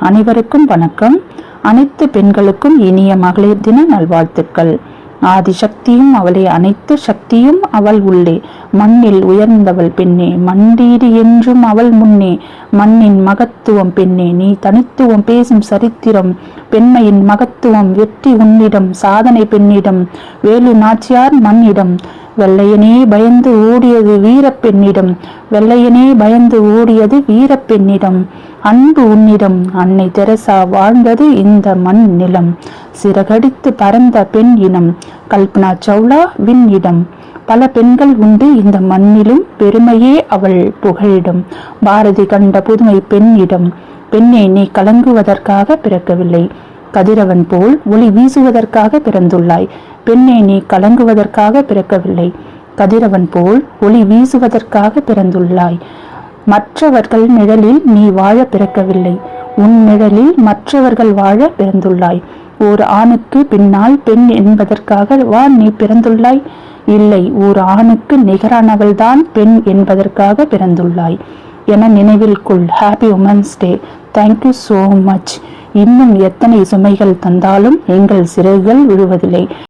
அனைவருக்கும் வணக்கம். அனைத்து பெண்களுக்கும் இனிய மகளிர் தின நல்வாழ்த்துக்கள். ஆதிசக்தியும் அவளே, அனைத்து சக்தியும் அவள் உள்ளே. மண்ணில் உயர்ந்தவள் பெண்ணே, மண்டீடு என்றும் அவள் முன்னே. மண்ணின் மகத்துவம் பெண்ணே, நீ தனித்துவம் பேசும் சரித்திரம். பெண்மையின் மகத்துவம் வெற்றி உன்னிடம், சாதனை பெண்ணிடம். வேலு நாச்சியார் மண்ணிடம். வெள்ளையனே பயந்து ஓடியது வீரப்பெண்ணிடம். வெள்ளையனே பயந்து ஓடியது வீரப்பெண்ணிடம். அன்பு உன்னிடம். அன்னை தெரசா வாழ்ந்தது இந்த மண் நிலம். சிறகடித்து பறந்த பெண் இனம். கல்பனா சௌலா விண்ணிடம். பல பெண்கள் உண்டு இந்த மண்ணிலும், பெருமையே அவள் புகழிடம். பாரதி கண்ட புதுமை பெண்ணிடம். பெண்ணே, நீ கலங்குவதற்காக பிறக்கவில்லை, கதிரவன் போல் ஒளி வீசுவதற்காக பிறந்துள்ளாய். பெண்ணே, நீ கலங்குவதற்காக பிறக்கவில்லை, கதிரவன் போல் ஒளி வீசுவதற்காக பிறந்துள்ளாய். மற்றவர்கள் நிழலில் நீ வாழ பிறக்கவில்லை, உன் நிழலில் மற்றவர்கள் வாழ பிறந்துள்ளாய். ஓர் ஆணுக்கு பின்னால் பெண் என்பதற்காகவா நீ பிறந்துள்ளாய்? இல்லை, ஓர் ஆணுக்கு நிகரானவள்தான் பெண் என்பதற்காக பிறந்துள்ளாய் என நினைவில் கொள். Happy women's day. Thank you so much. இன்னும் எத்தனை சுமைகள் தந்தாலும் எங்கள் சிறகுகள் விழுவதில்லை.